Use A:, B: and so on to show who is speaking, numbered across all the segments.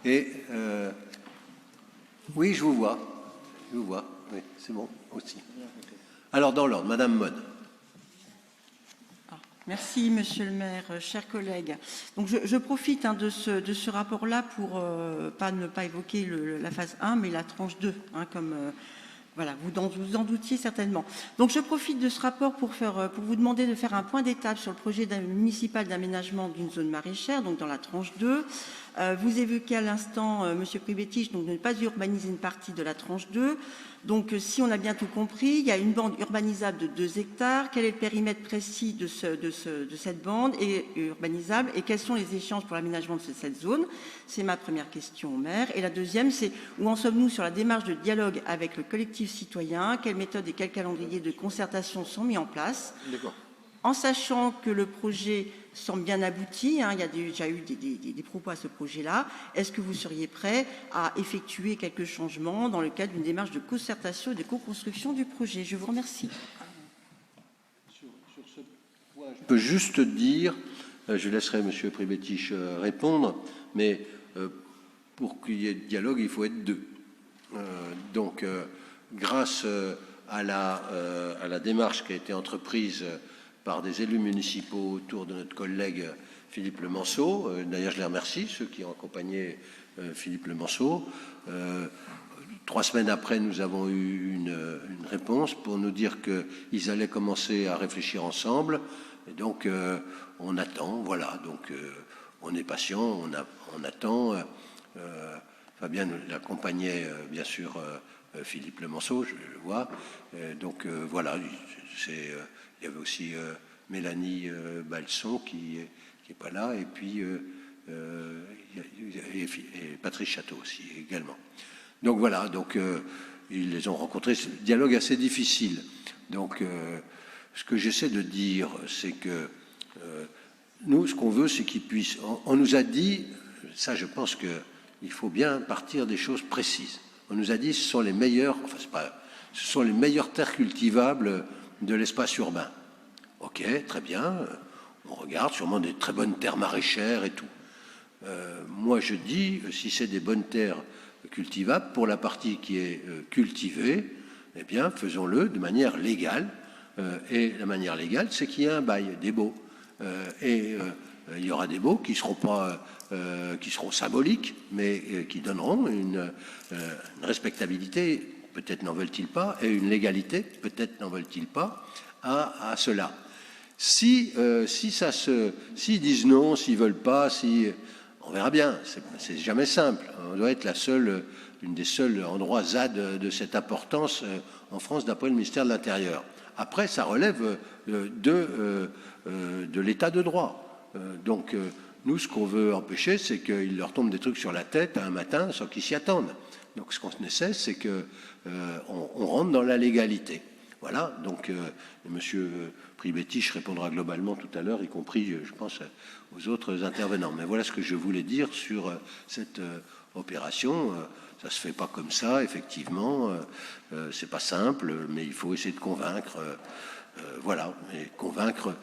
A: Et oui, je vous vois. Je vous vois. Oui, c'est bon aussi. Alors, dans l'ordre, Madame Mode.
B: Merci, Monsieur le maire, chers collègues. Donc, je profite de ce rapport-là pour ne pas évoquer la phase 1, mais la tranche 2, comme voilà, vous en doutiez certainement. Donc, je profite de ce rapport pour vous demander de faire un point d'étape sur le projet municipal d'aménagement d'une zone maraîchère, donc dans la tranche 2. Vous évoquez à l'instant, Monsieur Pribetich, donc de ne pas urbaniser une partie de la tranche 2. Donc, si on a bien tout compris, il y a une bande urbanisable de 2 hectares. Quel est le périmètre précis de cette bande urbanisable et quelles sont les échéances pour l'aménagement de cette zone? C'est ma première question au maire. Et la deuxième, c'est où en sommes-nous sur la démarche de dialogue avec le collectif citoyen? Quelles méthodes et quel calendrier de concertation sont mis en place? En sachant que le projet semble bien abouti, il y a déjà eu des propos à ce projet-là, est-ce que vous seriez prêt à effectuer quelques changements dans le cadre d'une démarche de concertation et de co-construction du projet? Je vous remercie.
A: Sur ce point, je peux juste dire, je laisserai M. Pribetich répondre, mais pour qu'il y ait dialogue, il faut être deux. Donc, grâce à la démarche qui a été entreprise par des élus municipaux autour de notre collègue Philippe Lemanceau. D'ailleurs, je les remercie, ceux qui ont accompagné Philippe Lemanceau. 3 semaines après, nous avons eu une réponse pour nous dire qu'ils allaient commencer à réfléchir ensemble. Et donc, on attend, voilà. Donc, on est patient, on attend. Fabien l'accompagnait, bien sûr, Philippe Lemanceau, je le vois. Donc, voilà, il y avait aussi Mélanie Balson qui n'est pas là, et puis et Patrice Château aussi également. Donc voilà, donc ils les ont rencontrés. C'est un dialogue assez difficile. Donc ce que j'essaie de dire, c'est que nous, ce qu'on veut, c'est qu'ils puissent. On nous a dit, ça, je pense qu'il faut bien partir des choses précises. On nous a dit, ce sont les meilleures, ce sont les meilleures terres cultivables de l'espace urbain. Ok, très bien, on regarde sûrement des très bonnes terres maraîchères et tout. Moi je dis, si c'est des bonnes terres cultivables, pour la partie qui est cultivée, eh bien faisons-le de manière légale. Et la manière légale, c'est qu'il y a un bail, des baux. Il y aura des baux qui seront pas, qui seront symboliques, mais qui donneront une respectabilité, peut-être n'en veulent-ils pas, et une légalité, peut-être n'en veulent-ils pas, à cela. S'ils disent non, s'ils veulent pas, on verra bien. C'est jamais simple. On doit être une des seuls endroits ZAD de cette importance en France d'après le ministère de l'Intérieur. Après, ça relève de l'état de droit. Donc, nous, ce qu'on veut empêcher, c'est qu'il leur tombe des trucs sur la tête un matin sans qu'ils s'y attendent. Donc, ce qu'on essaie, c'est qu'on rentre dans la légalité. Voilà, donc M. Pribetich répondra globalement tout à l'heure, y compris, je pense, aux autres intervenants. Mais voilà ce que je voulais dire sur cette opération. Ça ne se fait pas comme ça, effectivement. C'est pas simple, mais il faut essayer de convaincre. Voilà, et convaincre.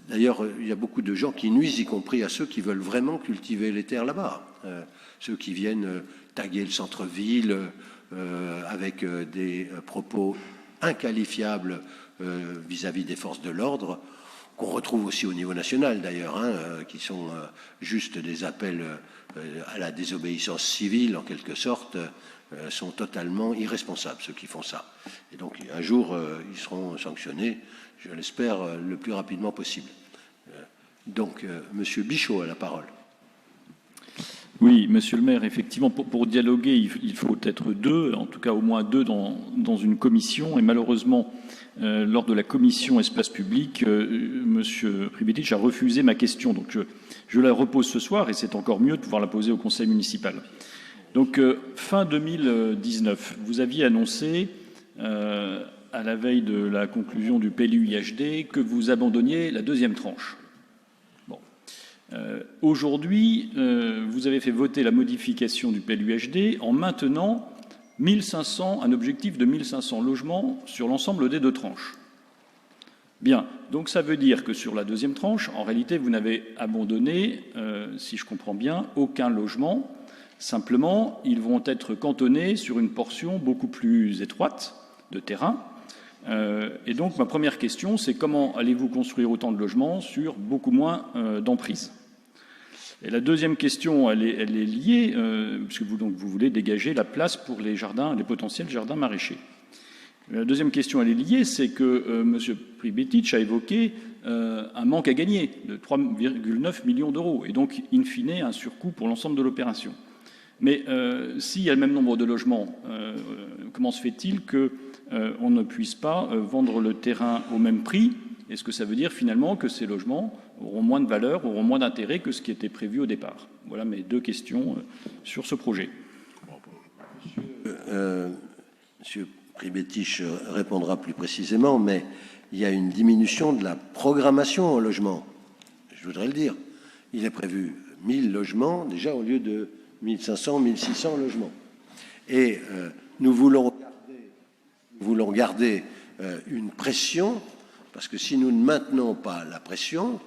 A: D'ailleurs, il y a beaucoup de gens qui nuisent, y compris à ceux qui veulent vraiment cultiver les terres là-bas. Ceux qui viennent taguer le centre-ville avec des propos inqualifiables vis-à-vis des forces de l'ordre, qu'on retrouve aussi au niveau national d'ailleurs, qui sont juste des appels à la désobéissance civile en quelque sorte, sont totalement irresponsables ceux qui font ça. Et donc un jour ils seront sanctionnés, je l'espère, le plus rapidement possible. Donc Monsieur Bichot a la parole.
C: Oui, monsieur le maire, effectivement, pour dialoguer, il faut être deux, en tout cas au moins deux dans une commission. Et malheureusement, lors de la commission espace public, monsieur Pribetich a refusé ma question. Donc je la repose ce soir et c'est encore mieux de pouvoir la poser au conseil municipal. Donc fin 2019, vous aviez annoncé, à la veille de la conclusion du PLU-IHD, que vous abandonniez la deuxième tranche. Aujourd'hui, vous avez fait voter la modification du PLU-HD en maintenant un objectif de 1500 logements sur l'ensemble des 2 tranches. Bien, donc ça veut dire que sur la deuxième tranche, en réalité, vous n'avez abandonné, si je comprends bien, aucun logement. Simplement, ils vont être cantonnés sur une portion beaucoup plus étroite de terrain. Et donc, ma première question, c'est comment allez-vous construire autant de logements sur beaucoup moins d'emprise? Et la deuxième question, elle est liée, puisque vous voulez dégager la place pour les potentiels jardins maraîchers. La deuxième question, elle est liée, c'est que M. Pribetich a évoqué un manque à gagner de 3,9 millions d'euros, et donc, in fine, un surcoût pour l'ensemble de l'opération. Mais s'il y a le même nombre de logements, comment se fait-il qu'on ne puisse pas vendre le terrain au même prix? Est-ce que ça veut dire finalement que ces logements auront moins de valeur, auront moins d'intérêt que ce qui était prévu au départ? Voilà mes deux questions sur ce projet.
A: Monsieur Pribetich répondra plus précisément, mais il y a une diminution de la programmation en logement. Je voudrais le dire. Il est prévu 1000 logements déjà au lieu de 1500, 1600 logements. Et nous voulons garder une pression, parce que si nous ne maintenons pas la pression,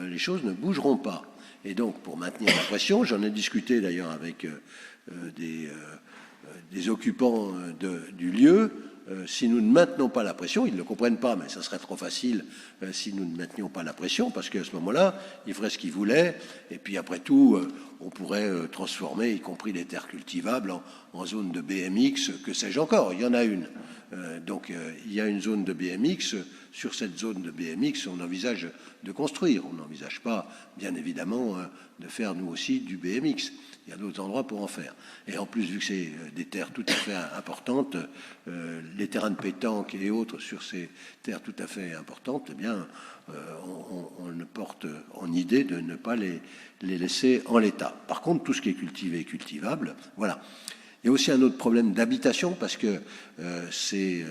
A: les choses ne bougeront pas. Et donc, pour maintenir la pression, j'en ai discuté d'ailleurs avec des occupants du lieu, si nous ne maintenons pas la pression, ils ne le comprennent pas, mais ça serait trop facile si nous ne maintenions pas la pression, parce qu'à ce moment-là, ils feraient ce qu'ils voulaient, et puis après tout, on pourrait transformer, y compris les terres cultivables, en zone de BMX, que sais-je encore, il y en a une. Donc il y a une zone de BMX, sur cette zone de BMX, on envisage de construire, on n'envisage pas, bien évidemment, de faire nous aussi du BMX. Il y a d'autres endroits pour en faire. Et en plus, vu que c'est des terres tout à fait importantes, les terrains de pétanque et autres sur ces terres tout à fait importantes, eh bien, on ne porte en idée de ne pas les laisser en l'état. Par contre, tout ce qui est cultivé et cultivable, voilà. Il y a aussi un autre problème d'habitation, parce que ces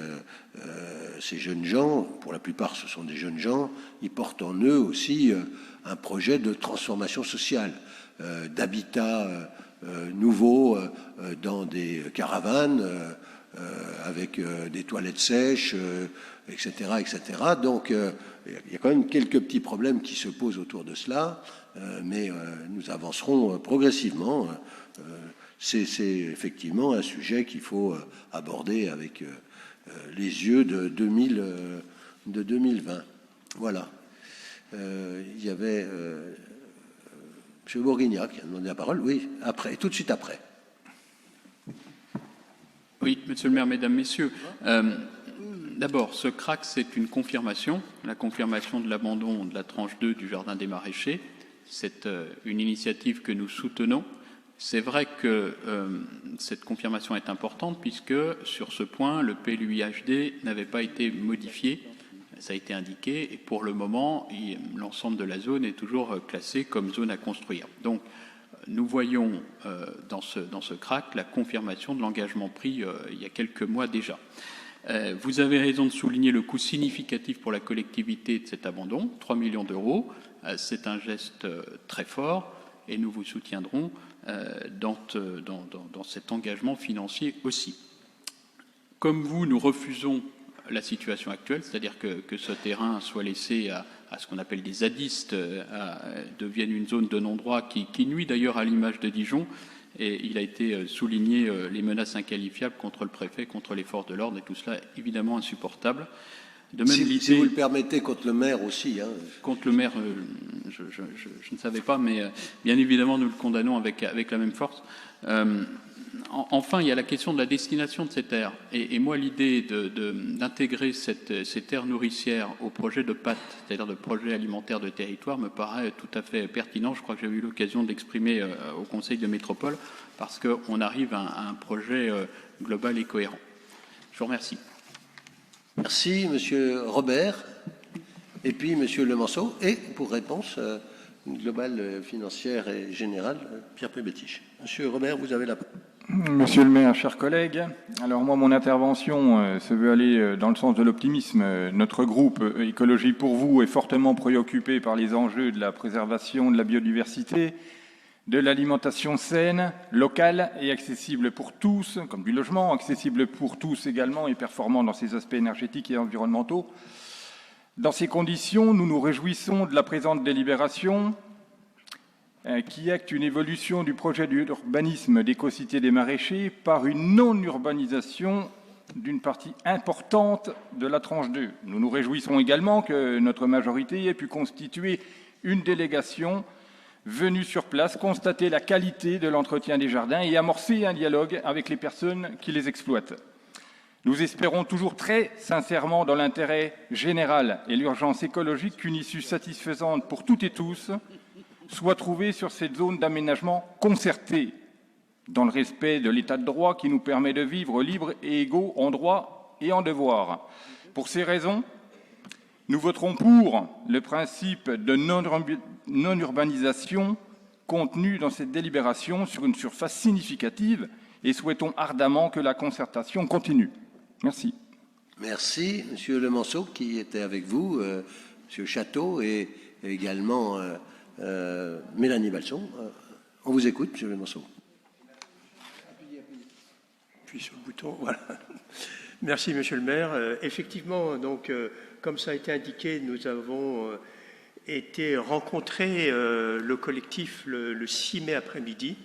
A: jeunes gens, pour la plupart ce sont des jeunes gens, ils portent en eux aussi un projet de transformation sociale, d'habitat nouveau dans des caravanes, avec des toilettes sèches, etc., etc. Donc il y a quand même quelques petits problèmes qui se posent autour de cela, mais nous avancerons progressivement. C'est effectivement un sujet qu'il faut aborder avec les yeux de 2020. Voilà. Il y avait M. Bourguignac qui a demandé la parole. Oui, après, tout de suite après.
D: Oui, Monsieur le maire, Mesdames, Messieurs. D'abord, ce CRAC, c'est une confirmation, la confirmation de l'abandon de la tranche 2 du Jardin des Maraîchers. C'est une initiative que nous soutenons. C'est vrai que cette confirmation est importante puisque, sur ce point, le PLUiHD n'avait pas été modifié. Ça a été indiqué et pour le moment, l'ensemble de la zone est toujours classé comme zone à construire. Donc, nous voyons dans ce CRAC la confirmation de l'engagement pris il y a quelques mois déjà. Vous avez raison de souligner le coût significatif pour la collectivité de cet abandon, 3 millions d'euros. C'est un geste très fort et nous vous soutiendrons dans cet engagement financier aussi. Comme vous, nous refusons la situation actuelle, c'est-à-dire que ce terrain soit laissé à ce qu'on appelle des zadistes, devienne une zone de non-droit qui nuit d'ailleurs à l'image de Dijon. Et il a été souligné les menaces inqualifiables contre le préfet, contre les forces de l'ordre, et tout cela évidemment insupportable. De même,
A: si vous le permettez, contre le maire aussi. Hein.
D: Contre le maire, je ne savais pas, mais bien évidemment, nous le condamnons avec la même force. Enfin, il y a la question de la destination de ces terres. Et moi, l'idée d'intégrer ces terres nourricières au projet de PAT, c'est-à-dire de projet alimentaire de territoire, me paraît tout à fait pertinent. Je crois que j'ai eu l'occasion d'exprimer au Conseil de métropole, parce qu'on arrive à un projet global et cohérent. Je vous remercie.
A: Merci, Monsieur Robert. Et puis, Monsieur Lemanceau. Et pour réponse globale, financière et générale, Pierre Pribetich. Monsieur Robert, vous avez la parole.
E: Monsieur le maire, chers collègues, alors moi, mon intervention se veut aller dans le sens de l'optimisme. Notre groupe Écologie pour vous est fortement préoccupé par les enjeux de la préservation de la biodiversité, de l'alimentation saine, locale et accessible pour tous, comme du logement, accessible pour tous également et performant dans ses aspects énergétiques et environnementaux. Dans ces conditions, nous nous réjouissons de la présente délibération. qui acte une évolution du projet d'urbanisme d'éco-cité des maraîchers par une non-urbanisation d'une partie importante de la tranche 2. Nous nous réjouissons également que notre majorité ait pu constituer une délégation venue sur place, constater la qualité de l'entretien des jardins et amorcer un dialogue avec les personnes qui les exploitent. Nous espérons toujours très sincèrement dans l'intérêt général et l'urgence écologique qu'une issue satisfaisante pour toutes et tous soit trouvée sur cette zone d'aménagement concerté, dans le respect de l'état de droit qui nous permet de vivre libres et égaux en droit et en devoir. Pour ces raisons, nous voterons pour le principe de non-urbanisation contenu dans cette délibération sur une surface significative et souhaitons ardemment que la concertation continue. Merci.
A: Merci, Monsieur Lemonceau, qui était avec vous, Monsieur Château et également Mélanie Balson. On vous écoute, Monsieur Lemonceau.
F: Puis sur le bouton, voilà. Merci, Monsieur le maire. Effectivement, donc, comme ça a été indiqué, nous avons été rencontrer le collectif le 6 mai après-midi.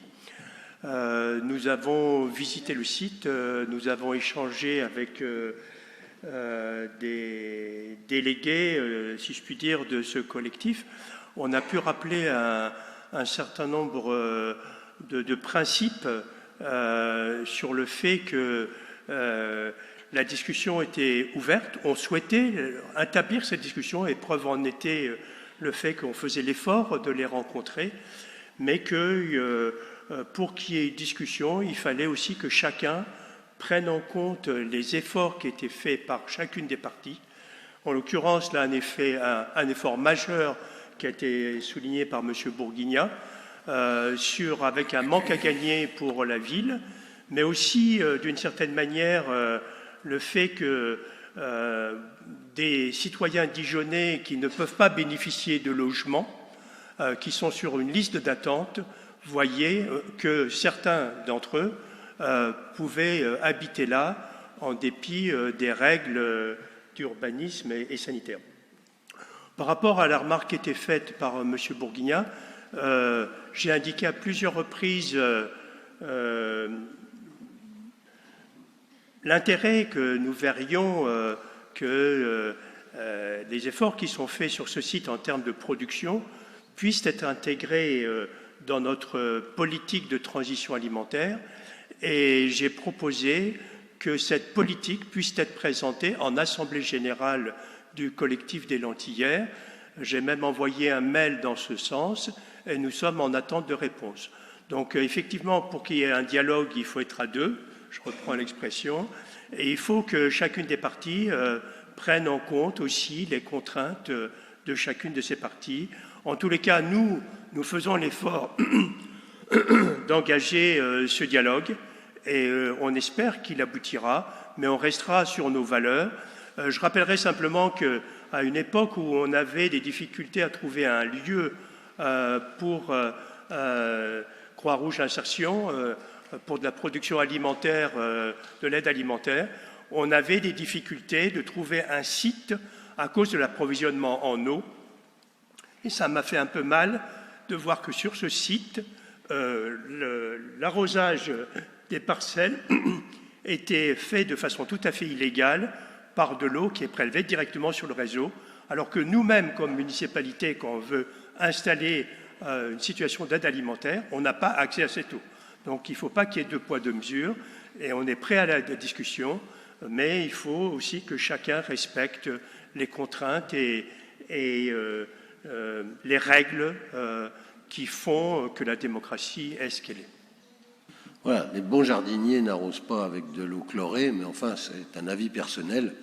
F: Nous avons visité le site, nous avons échangé avec des délégués, si je puis dire, de ce collectif. On a pu rappeler un certain nombre de principes sur le fait que la discussion était ouverte. On souhaitait établir cette discussion et preuve en était le fait qu'on faisait l'effort de les rencontrer, mais que pour qu'il y ait discussion, il fallait aussi que chacun prenne en compte les efforts qui étaient faits par chacune des parties. En l'occurrence, là, un effort majeur qui a été souligné par M. Bourguignat, avec un manque à gagner pour la ville, mais aussi, d'une certaine manière, le fait que des citoyens dijonnais qui ne peuvent pas bénéficier de logements, qui sont sur une liste d'attente, voyaient que certains d'entre eux pouvaient habiter là en dépit des règles d'urbanisme et sanitaire. Par rapport à la remarque qui était faite par M. Bourguignat, j'ai indiqué à plusieurs reprises l'intérêt que nous verrions que les efforts qui sont faits sur ce site en termes de production puissent être intégrés dans notre politique de transition alimentaire. Et j'ai proposé que cette politique puisse être présentée en assemblée générale du collectif des Lentillères. J'ai même envoyé un mail dans ce sens et nous sommes en attente de réponse. Donc effectivement, pour qu'il y ait un dialogue, il faut être à deux, je reprends l'expression, et il faut que chacune des parties prenne en compte aussi les contraintes de chacune de ces parties. En tous les cas, nous faisons l'effort d'engager ce dialogue et on espère qu'il aboutira, mais on restera sur nos valeurs. Je rappellerai simplement qu'à une époque où on avait des difficultés à trouver un lieu pour Croix-Rouge Insertion, pour de la production alimentaire, de l'aide alimentaire, on avait des difficultés de trouver un site à cause de l'approvisionnement en eau. Et ça m'a fait un peu mal de voir que sur ce site, l'arrosage des parcelles était fait de façon tout à fait illégale par de l'eau qui est prélevée directement sur le réseau, alors que nous-mêmes, comme municipalité, quand on veut installer une situation d'aide alimentaire, on n'a pas accès à cette eau. Donc il ne faut pas qu'il y ait deux poids, deux mesures, et on est prêt à la discussion, mais il faut aussi que chacun respecte les contraintes et les règles qui font que la démocratie est ce qu'elle est.
A: Voilà, les bons jardiniers n'arrosent pas avec de l'eau chlorée, mais enfin, c'est un avis personnel.